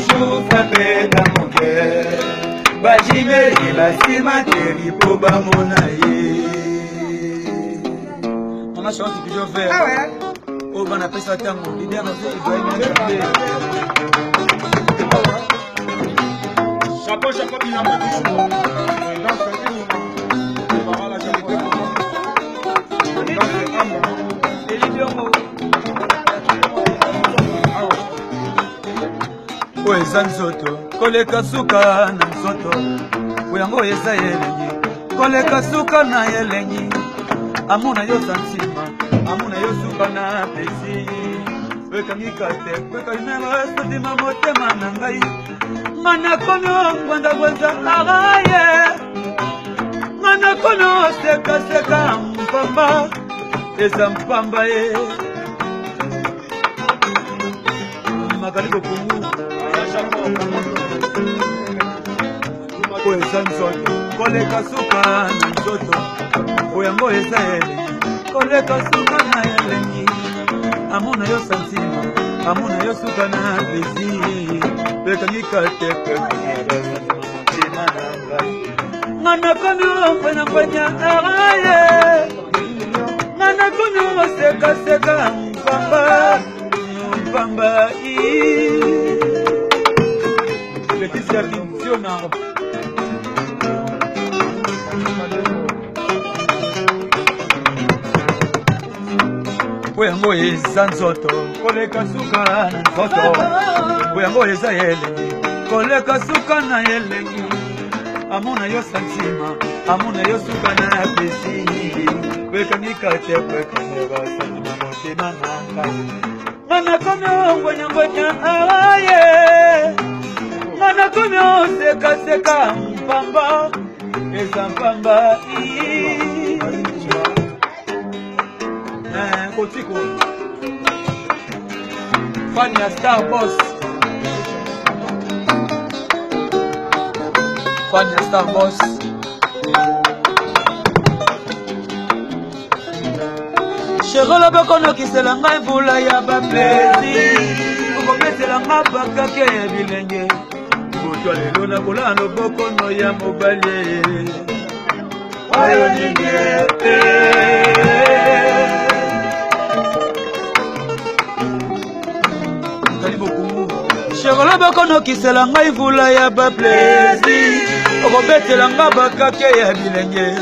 toujours frappé dans mon cœur. Bajimeli basimateri po bamona ye. On a chanté toujours faire. Ah ouais. Oh on appelle ça tango. L'idée on fait chapeau chapeau bien à toujours. Eza nzoto koleka suka na nzoto oyango eza elengi koleka suka na elengi amuna yo santima amuna yo suka na pesi wekangika te wekanema santima motema na ngai ngana kono ngwanda gwanza agaye ngana kono seka seka mpamba eza mpamba ye magali bokungu eza nzoto koleka suka na nzoto oyango eza elengi koleka suka na elengi amuna yo santima amuna yo suka na pesi pekangika te pekangika na ngai ngana komi omfanyafanya araye ngana komi osekaseka mpamba mpamba Laetitia Kinziona oyango eza nzoto koleka suka na nzoto oyango eza elengi koleka suka na elengi amuna yo santima amuna yo suka na pesi wekangika te wekangika santima motema na ngai ngana komi ongwenyangwenya araye ngana komi osekaseka mpamba eza mpamba kotiko fani ya Star Boss fani ya Star Boss Cherola bakonokisela ngai mvula ya baplezi okopesela nga bakake ya bilenge kutwa lelo na kolala lobokono ya mobali oyo ningete Cherola bakonokisela ngai mvula ya baplezi okopesela nga bakake ya bilenge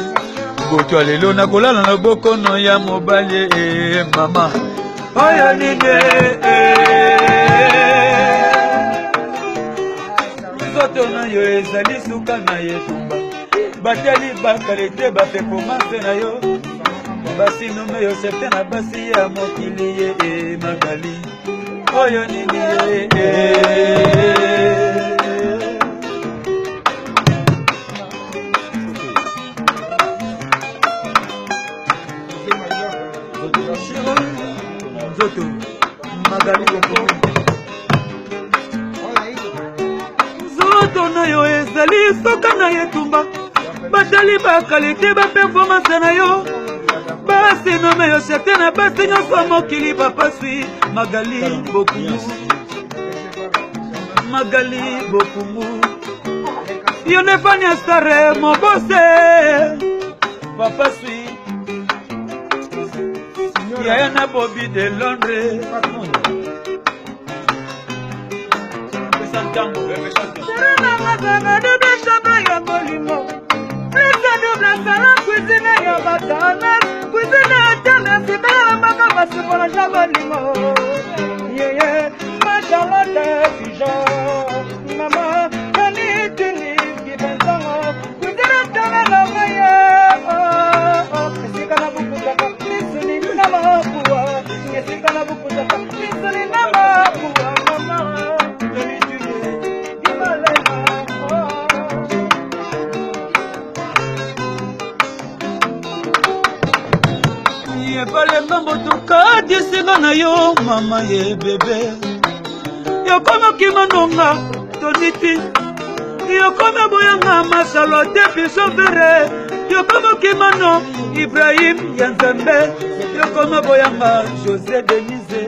kutwa lelo na kolala na bokono ya mobali mama oyo ninde nzoto na yo ezali suka na yetumba bateli bakalite baperformance na yo basinome yo serte na basi ya mokili ye magali oyo ninde Zoto magali Zoto na yo ezali soka na yetumba batali bakalite baperformance na yo basi nome yo chete na basi nyonso mokili bapaswi magali bokumu magali bokumu yo nefani astare mobose bapaswi Yaya na Bobby de Londres. Na yo mama ye bebe yokoma kimanonga toniti yokoma boyanga masalote biso vere yokoma kimano Ibrahim ya Nzambe yokoma boyanga José Denise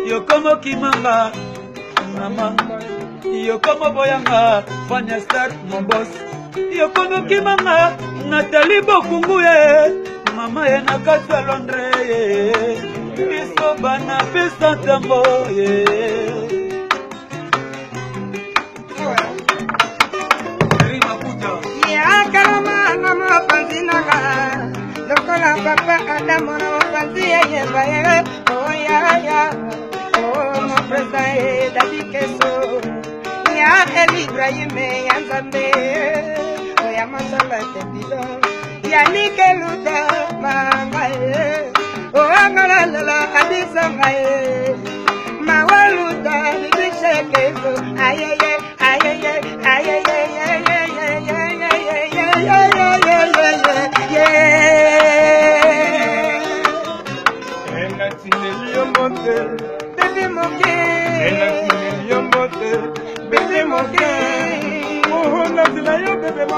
yokoma kimanga mama Yokomo boyanga Fanya start mon boss Yokono kimanga Nathalie Bokunguye Mama ye nakatwa Londres Biso bana pesa tambo Kalama na mapanzi naga Lokola papa Adamu na mapanzi yemba ye Oh ya Oh mon frère Daddy Keso Ya El Ibrahim ya Nzambe Oh ya masala tebido Ya Nikeluda mangaye Oh angala la hadisa ngaye Mawaluda Bibishe Keso Ayeye Baby moke, oh,